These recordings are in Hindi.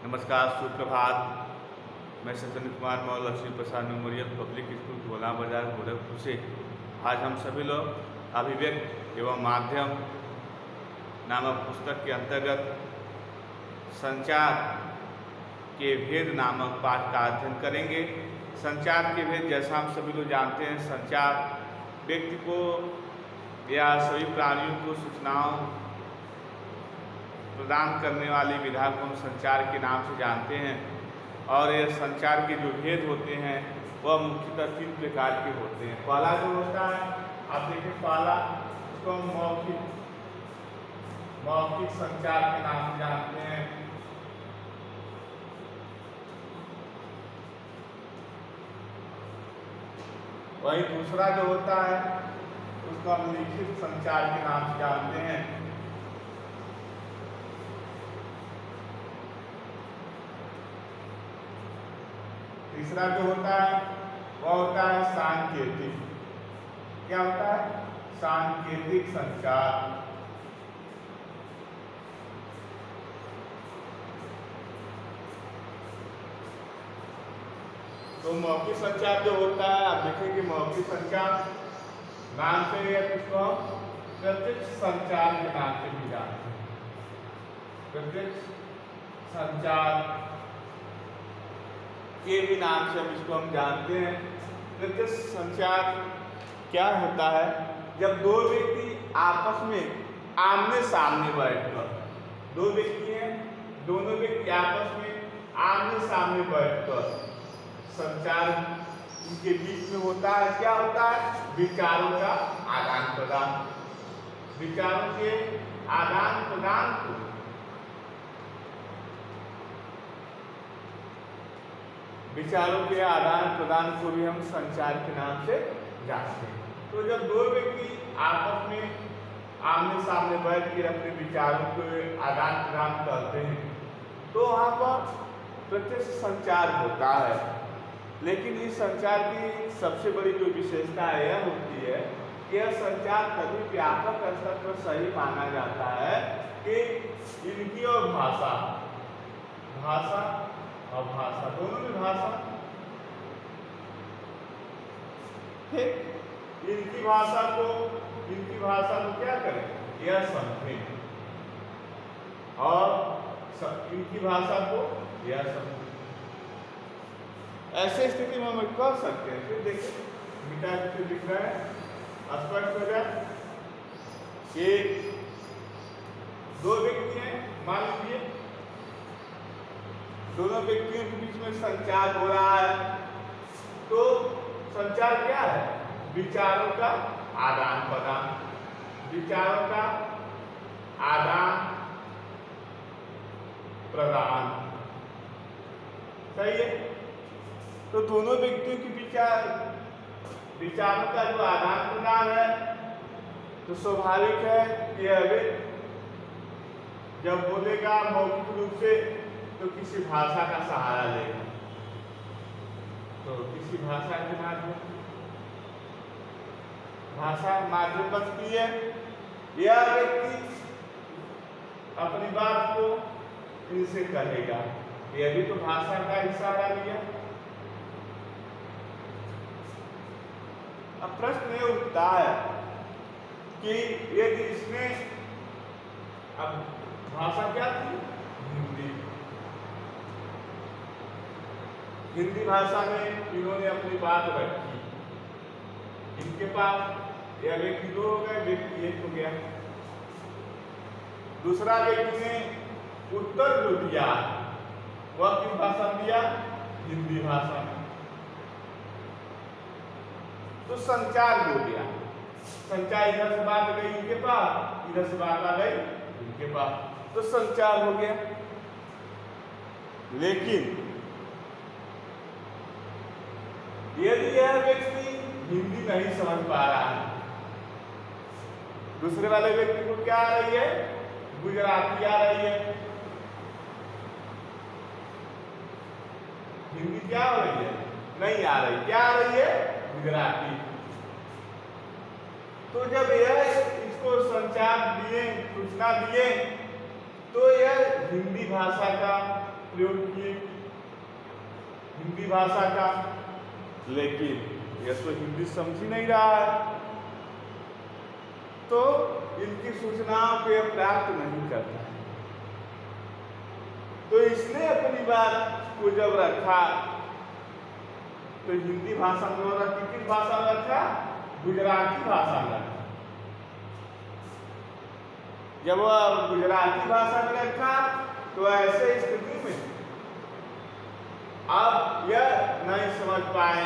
नमस्कार, सुप्रभात। मैं सत्येंद्र कुमार मौल लक्ष्मी प्रसाद मेमोरियल पब्लिक स्कूल भोला बाजार गोरखपुर से आज हम सभी लोग अभिव्यक्त एवं माध्यम नामक पुस्तक के अंतर्गत संचार के भेद नामक पाठ का अध्ययन करेंगे। संचार के भेद, जैसा हम सभी लोग जानते हैं, संचार व्यक्ति को या सभी प्राणियों को सूचनाओं प्रदान करने वाली विधा को हम संचार के नाम से जानते हैं। और ये संचार के जो भेद होते हैं वह मुख्यतः 3 प्रकार के होते हैं। पहला जो होता है, आप देखिए, पहला उसको हम मौखिक संचार के नाम से जानते हैं। वही दूसरा जो होता है उसको हम लिखित संचार के नाम से जानते हैं। तीसरा जो होता है वह होता है सांकेतिक। क्या होता है? सांकेतिक संचार। तो मौखिक संचार जो होता है, आप देखेंगे मौखिक संचार नाम से या किसको प्रत्यक्ष संचार के नाम से भी जानते हैं। प्रत्यक्ष संचार के भी नाम से हम इसको जानते हैं। प्रत्यक्ष संचार क्या होता है? जब दो व्यक्ति आपस में आमने सामने बैठकर, दो व्यक्ति हैं, दोनों व्यक्ति आपस में आमने सामने बैठकर संचार उनके बीच में होता है। क्या होता है? विचारों का आदान प्रदान। विचारों के आदान प्रदान को भी हम संचार के नाम से जानते हैं। तो जब दो व्यक्ति आपस में आमने सामने बैठ के अपने विचारों के आदान प्रदान करते हैं तो वहाँ पर प्रत्यक्ष संचार होता है। लेकिन इस संचार की सबसे बड़ी जो विशेषता यह होती है कि यह संचार तभी व्यापक स्तर पर सही माना जाता है कि इनकी और भाषा दोनों में भाषा, ठीक, इनकी भाषा को क्या करें? यह समझें और इनकी भाषा को यह समझें। ऐसे स्थिति में हम कर सकते हैं। फिर देखिए, मिटा के लिख रहे हैं, स्पष्ट हो जाए कि दो व्यक्ति हैं, मान लीजिए दोनों व्यक्तियों के बीच में संचार हो रहा है। तो संचार क्या है? विचारों का आदान प्रदान। विचारों का आदान प्रदान, सही है। तो दोनों व्यक्तियों के विचारों का जो आदान प्रदान है, तो स्वाभाविक है कि अभी जब बोलेगा मौखिक रूप से तो किसी भाषा का सहारा लेगा। तो किसी भाषा के माध्यम बनती है। यह व्यक्ति अपनी बात को इनसे कहेगा। यह भी तो भाषा का इशारा लिया। अब प्रश्न ये उठता है कि यदि इसमें, अब भाषा क्या थी? हिंदी भाषा में इन्होंने अपनी बात रखी। इनके पास यह व्यक्ति 2 हो गए, व्यक्ति 1 हो गया। दूसरा व्यक्ति ने उत्तर जो दिया वह किस भाषा में दिया? हिंदी भाषा में। तो संचार हो गया। संचार, इधर से बात गई इनके पास, इधर से बात आ गई इनके पास, तो संचार हो गया। लेकिन यदि यह व्यक्ति हिंदी नहीं समझ पा रहा है, दूसरे वाले व्यक्ति को क्या आ रही है? गुजराती आ रही है। हिंदी क्या हो रही है? नहीं आ रही। क्या आ रही है? गुजराती। तो जब यह इसको संचार दिए, सूचना दिए, तो यह हिंदी भाषा का प्रयोग किए हिंदी भाषा का, लेकिन यह तो हिंदी समझ ही नहीं रहा है, तो इनकी सूचनाओं को यह प्राप्त नहीं करता है। तो इसने अपनी बात को जब रखा तो हिंदी भाषा में रखा, किस भाषा में रखा? गुजराती भाषा में रखा। जब वह गुजराती भाषा में रखा तो ऐसे स्थिति में अब यह नहीं समझ पाए।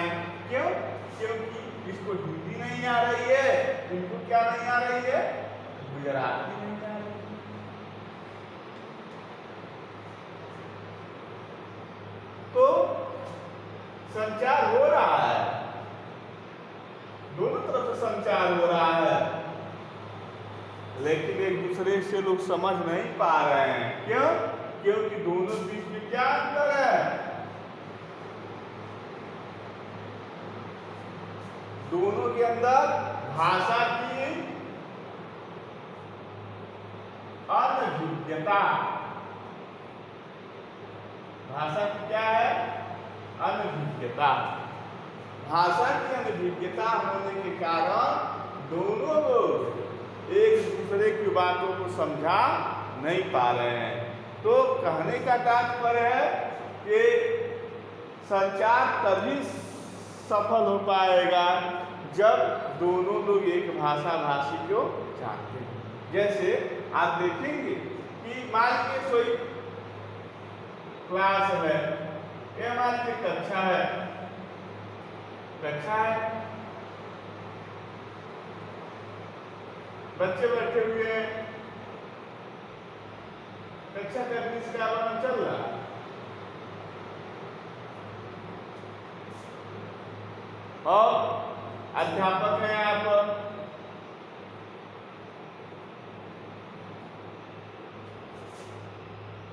क्यों? क्योंकि इसको हिंदी नहीं आ रही है, इनको क्या नहीं आ रही है? गुजराती नहीं आ रही है। तो संचार हो रहा है, दोनों तरफ से संचार हो रहा है, लेकिन एक दूसरे से लोग समझ नहीं पा रहे हैं। क्यों? क्योंकि दोनों बीच में क्या अंतर है? दोनों के अंदर भाषा की अनभिज्ञता, भाषा की क्या है? अनभिज्ञता। भाषा की अनभिज्ञता होने के कारण दोनों लोग एक दूसरे की बातों को समझा नहीं पा रहे हैं। तो कहने का तात्पर्य है कि संचार तभी सफल हो पाएगा जब दोनों लोग एक भाषा भाषी को जानते हैं। जैसे आप देखेंगे कि मान लीजिए कोई क्लास है, ये मान लीजिए कक्षा है, बच्चे बैठे हुए हैं, कक्षा का निष्कासन चल रहा है, और अध्यापक हैं आप,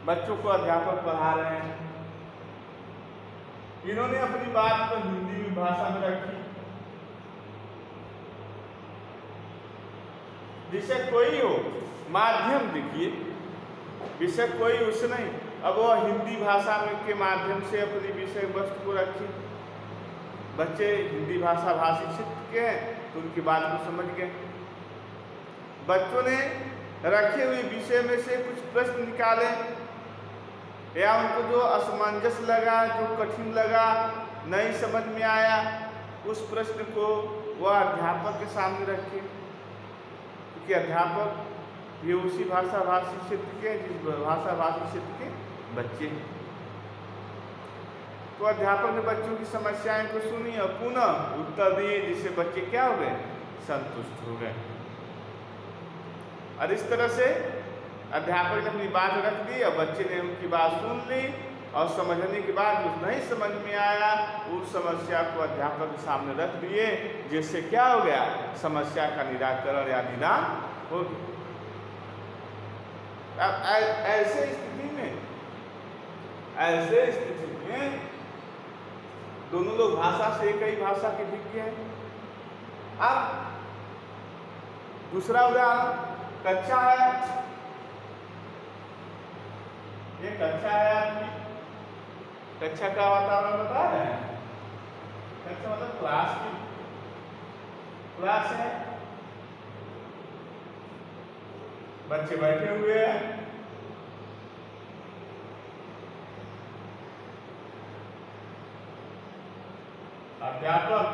बच्चों को अध्यापक पढ़ा रहे हैं। इन्होंने अपनी बात को हिंदी भाषा में रखी। विषय कोई हो, माध्यम देखिए, विषय कोई उस नहीं, अब वो हिंदी भाषा में के माध्यम से अपनी विषय वस्तु को रखी। बच्चे हिंदी भाषा भाषी क्षेत्र के हैं तो उनकी बात को समझ गए। बच्चों ने रखे हुए विषय में से कुछ प्रश्न निकाले, या उनको जो असमंजस लगा, जो कठिन लगा, नहीं समझ में आया, उस प्रश्न को वह अध्यापक के सामने रखे, क्योंकि अध्यापक ये उसी भाषा भाषी क्षेत्र के, जिस भाषा भाषी क्षेत्र के बच्चे हैं। तो अध्यापक ने बच्चों की समस्याएं को सुनी और पुनः उत्तर दिए, जिससे बच्चे क्या हो गए? संतुष्ट हो गए। और इस तरह से अध्यापक ने अपनी बात रख दी और बच्चे ने उनकी बात सुन ली, और समझने के बाद जो नहीं समझ में आया उस समस्या को अध्यापक के सामने रख दिए, जिससे क्या हो गया? समस्या का निराकरण या निदान हो गया। अब ऐसे स्थिति में दोनों लोग भाषा से एक ही भाषा के विज्ञ हैं। अब दूसरा उदाहरण, कक्षा है, ये कक्षा है आपकी, कक्षा का वातावरण बता रहे हैं। कक्षा मतलब क्लास की, क्लास है, बच्चे बैठे हुए हैं, अध्यापक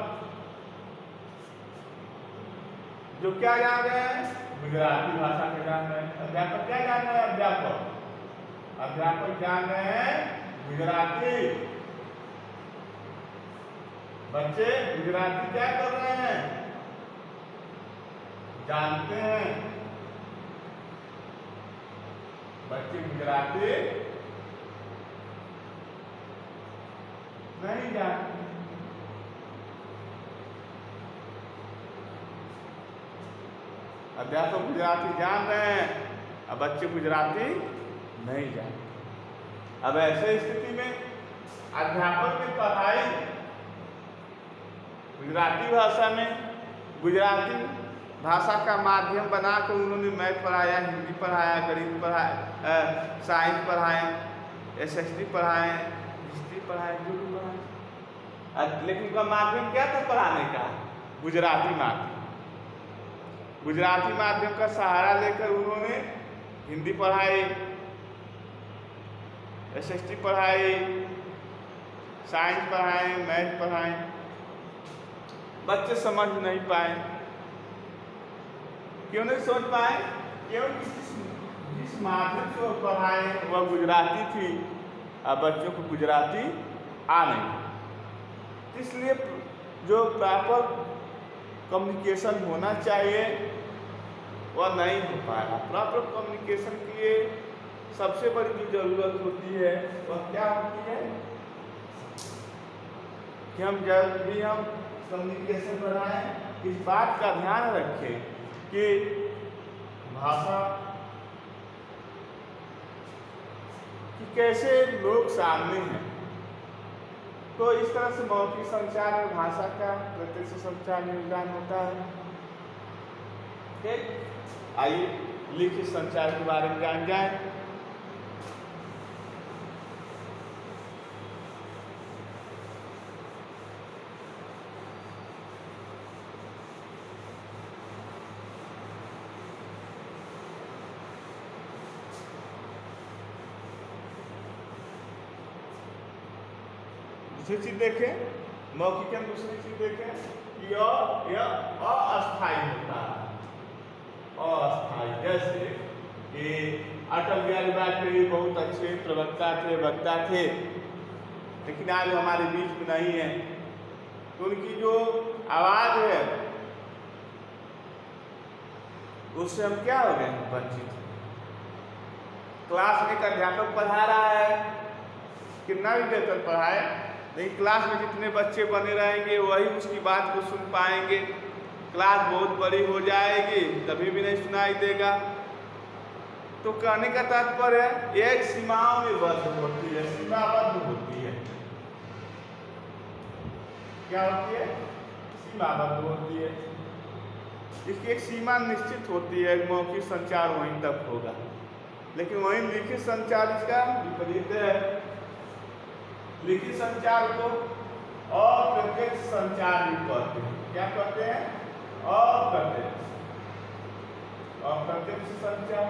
जो क्या जान रहे हैं? गुजराती भाषा के जान रहे हैं। अध्यापक क्या जान रहे हैं? अध्यापक जान रहे हैं गुजराती। बच्चे गुजराती क्या कर रहे हैं? जानते हैं। बच्चे गुजराती नहीं जानते। अध्यापक गुजराती जान रहे हैं, अब बच्चे गुजराती नहीं जानते। अब ऐसे स्थिति में अध्यापक ने पढ़ाई गुजराती भाषा में, गुजराती भाषा का माध्यम बनाकर उन्होंने मैथ पढ़ाया, हिंदी पढ़ाया, गणित पढ़ाया, साइंस पढ़ाए, SST पढ़ाएं, हिस्ट्री पढ़ाएं, जो भी पढ़ाएं। लेकिन उनका माध्यम क्या था पढ़ाने का? गुजराती माध्यम। गुजराती माध्यम का सहारा लेकर उन्होंने हिंदी पढ़ाई, SST पढ़ाई, साइंस पढ़ाए, मैथ पढ़ाए। बच्चे समझ नहीं पाए। क्यों नहीं समझ पाए? क्योंकि जिस माध्यम से वो पढ़ाए वह गुजराती थी और बच्चों को गुजराती आ नहीं। इसलिए जो प्रॉपर कम्युनिकेशन होना चाहिए वह नहीं हो पाया। प्रॉपर कम्युनिकेशन के लिए सबसे बड़ी जो जरूरत होती है वह क्या होती है कि हम जब भी हम कम्युनिकेशन बढ़ाएं इस बात का ध्यान रखें कि भाषा कि कैसे लोग सामने हैं। तो इस तरह से मौखिक संचार में भाषा का प्रत्यक्ष संचार में योगदान होता है। ठीक, आइए लिखित संचार के बारे में जान जाए। दूसरी चीज देखें, मौखिक में दूसरी चीज देखें कि यह अस्थायी होता है। अस्थायी, जैसे कि अटल बिहारी वाजपेयी बहुत अच्छे प्रवक्ता थे, वक्ता थे, लेकिन आज हमारे बीच में नहीं है। तो उनकी जो आवाज है उससे हम क्या हो गए? वंचित। क्लास में एक अध्यापक पढ़ा रहा है, कितना भी बेहतर पढ़ाए, लेकिन क्लास में जितने बच्चे बने रहेंगे वही उसकी बात को सुन पाएंगे। क्लास बहुत बड़ी हो जाएगी तभी भी नहीं सुनाई देगा। तो कहने का तात्पर्य एक सीमाओं में बद्ध होती है, सीमाबद्ध होती है। क्या होती है? सीमाबद्ध होती है। इसकी एक सीमा निश्चित होती है, मौखिक संचार वहीं तक होगा। लेकिन वहीं लिखित संचार इसका विपरीत है। लिखित संचार को अप्रत्यक्ष संचार भी कहते हैं। क्या कहते हैं? अप्रत्यक्ष। अप्रत्यक्ष संचार।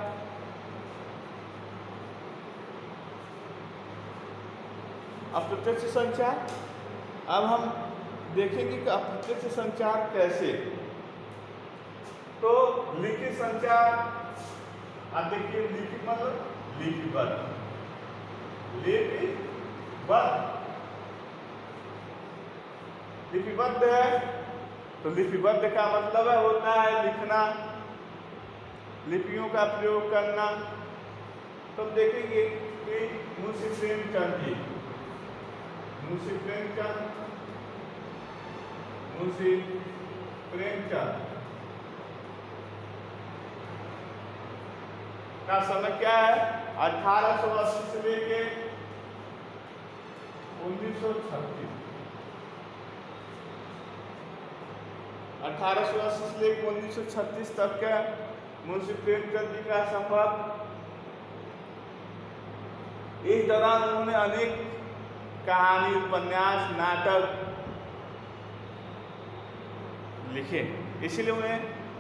अप्रत्यक्ष संचार, अब हम देखेंगे कि अप्रत्यक्ष संचार कैसे। तो लिखित संचार, अब देखिए लिखित मतलब लिपिबद्ध। लिपिबद्ध है तो लिपिबद्ध का मतलब है होता है लिखना, लिपियों का प्रयोग करना। तो देखेंगे कि मुंशी प्रेमचंद जी, मुंशी प्रेमचंद का समय क्या है? 1880 से लेके 1936। 1880 से लेकर 1936 तक का मुंशी प्रेमचंद जी का सफर। इस दौरान उन्होंने अनेक कहानी, उपन्यास, नाटक लिखे। इसलिए उन्हें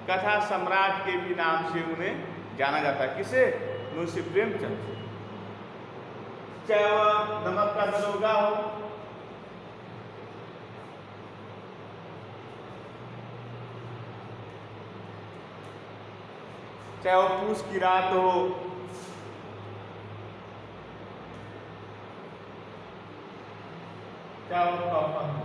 कथा सम्राट के भी नाम से उन्हें जाना जाता है। किसे? मुंशी प्रेमचंद से। चाहे वह नमक का दरोगा हो, चाहे वो पूस की रात हो, चाहे वो कफन हो,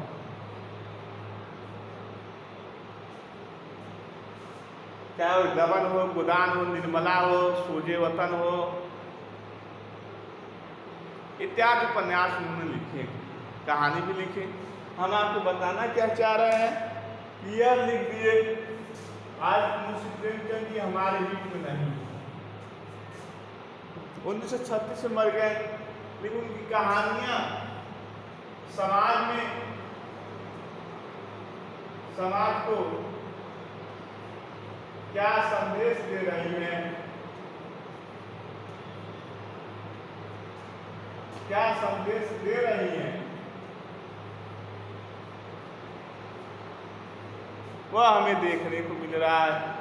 चाहे वो गबन हो, गोदान हो, निर्मला हो, सोजे वतन हो, इत्यादि उपन्यास उन्होंने लिखे, कहानी भी लिखी। हम आपको बताना क्या चाह रहे हैं कि यह लिख दिए, आज मुंशी प्रेमचंद जी हमारे बीच में नहीं, 1936 से मर गए, लेकिन उनकी कहानियां समाज को क्या संदेश दे रही हैं, क्या संदेश दे रही हैं, वह हमें देखने को मिल रहा है।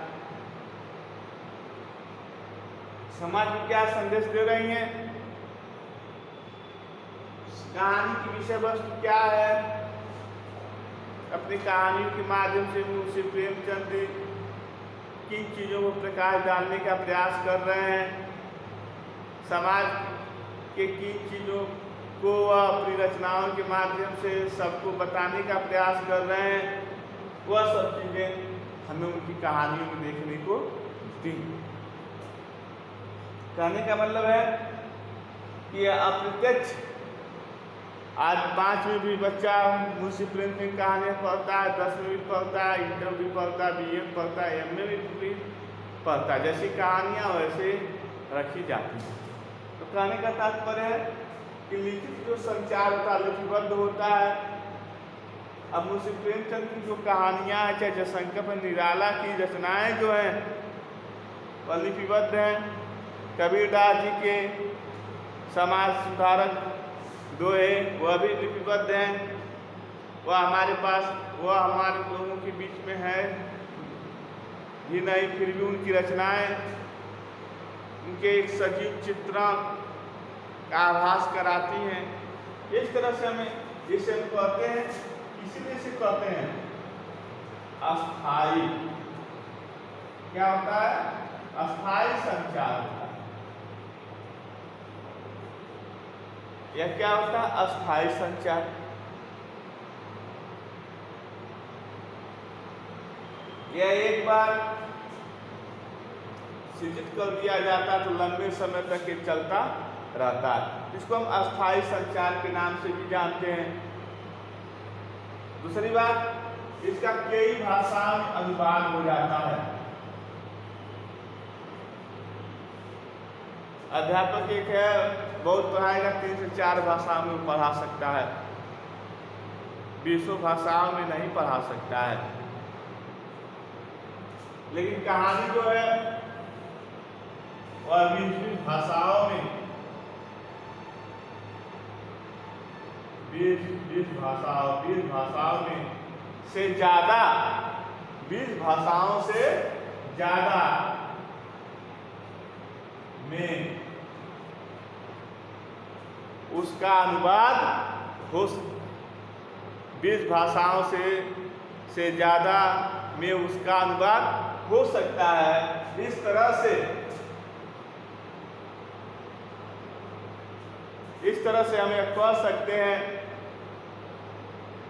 समाज में क्या संदेश दे रही हैं, कहानी की विषय वस्तु क्या है। अपनी कहानियों के माध्यम से मुंशी प्रेमचंद किन चीज़ों को प्रकाश डालने का प्रयास कर रहे हैं, समाज के किन चीज़ों को वह अपनी रचनाओं के माध्यम से सबको बताने का प्रयास कर रहे हैं, वह सब चीज़ें हमें उनकी कहानियों में देखने को मिलती हैं। कहने का मतलब है कि अप्रत्यक्ष आज 5 में भी बच्चा मुंशी प्रेमचंद की कहानियाँ पढ़ता है, 10 में भी पढ़ता है, इंटर भी पढ़ता है, BA में पढ़ता है, MA में भी पढ़ता है। जैसी कहानियाँ वैसे रखी जाती हैं। तो कहने का तात्पर्य है कि लिखित जो संचार होता है लिपिबद्ध होता है। अब मुंशी प्रेमचंद की जो कहानियाँ हैं, चाहे जयशंकर पर निराला की रचनाएँ जो हैं वह लिपिबद्ध हैं। कबीरदास जी के समाज सुधारक दोहे वह भी लिपिबद्ध हैं। वह हमारे पास, वह हमारे लोगों के बीच में है ही नहीं, फिर भी उनकी रचनाएं उनके एक सजीव चित्रण का आभास कराती हैं। इस तरह से हमें जिसे हम कहते हैं, इसीलिए से कहते हैं अस्थाई। क्या होता है, अस्थाई संचार होता है। यह क्या होता है, अस्थाई संचार। यह एक बार सृजित कर दिया जाता तो लंबे समय तक ये चलता रहता है। इसको हम अस्थाई संचार के नाम से भी जानते हैं। दूसरी बात, इसका कई भाषाओं में अनुवाद हो जाता है। अध्यापक एक है, बहुत पढ़ाएगा 3 से 4 भाषाओं में पढ़ा सकता है, 20 भाषाओं में नहीं पढ़ा सकता है। लेकिन कहानी जो है वह 20 भाषाओं में 20 भाषाओं में से ज़्यादा, 20 भाषाओं से ज़्यादा में उसका अनुवाद हो, 20 भाषाओं से ज़्यादा में उसका अनुवाद हो सकता है। इस तरह से हमें कह सकते हैं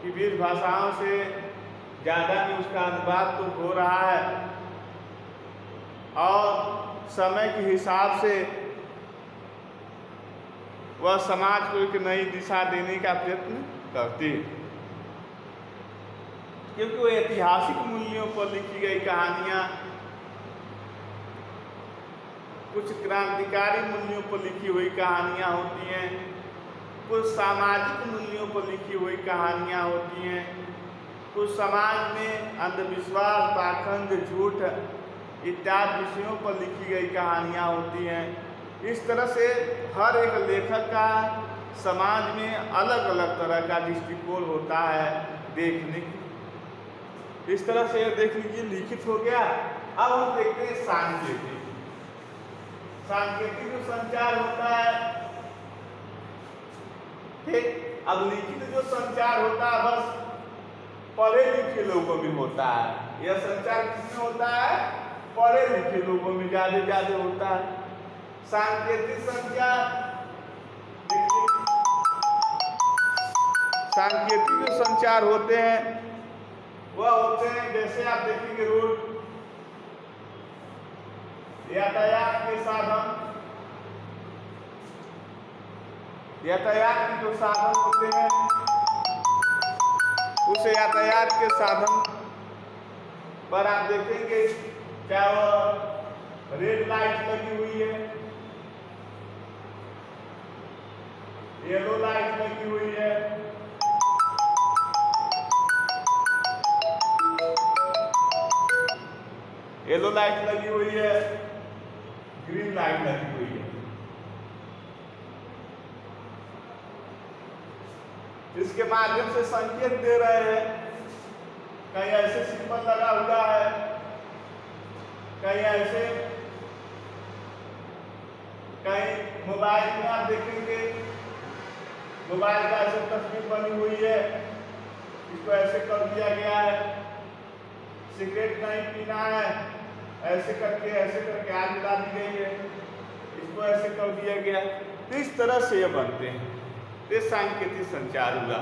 कि 20 भाषाओं से ज़्यादा में उसका अनुवाद तो हो रहा है और समय के हिसाब से वह समाज को एक नई दिशा देने का प्रयत्न करती है। क्योंकि वो ऐतिहासिक मूल्यों पर लिखी गई कहानियाँ, कुछ क्रांतिकारी मूल्यों पर लिखी हुई कहानियाँ होती हैं, कुछ सामाजिक मूल्यों पर लिखी हुई कहानियाँ होती हैं, कुछ समाज में अंधविश्वास, पाखंड, झूठ इत्यादि विषयों पर लिखी गई कहानियाँ होती हैं। इस तरह से हर एक लेखक का समाज में अलग अलग तरह का दृष्टिकोण होता है देखने की। इस तरह से देख लीजिए, लिखित हो गया। अब हम देखते हैं सांकेतिक। सांकेतिक जो संचार होता है, ठीक। अब लिखित जो संचार होता है बस पढ़े लिखे लोगों में होता है। यह संचार किसमें होता है, पढ़े लिखे लोगों में ज्यादा होता है। सांकेतिक संचार, सांकेतिक जो संचार होते हैं वह होते हैं, जैसे आप देखेंगे रोड, यातायात के साधन, यातायात के जो साधन होते हैं, उस यातायात के साधन पर आप देखेंगे क्या वो रेड लाइट लगी हुई है, येलो लाइट लगी हुई है, येलो लाइट लगी हुई है, ग्रीन लाइट लगी हुई है। इसके माध्यम से संकेत दे रहे हैं। कहीं ऐसे सिंबल लगा हुआ है, कहीं ऐसे, कहीं मोबाइल में आप देखेंगे मोबाइल का ऐसे तस्वीर बनी हुई है, इसको ऐसे कर दिया गया है। सिगरेट नहीं पीना है, ऐसे करके आग जला दी गई है, इसको ऐसे कर दिया गया। तो इस तरह से ये बनते हैं, ये सांकेतिक संचार हुआ।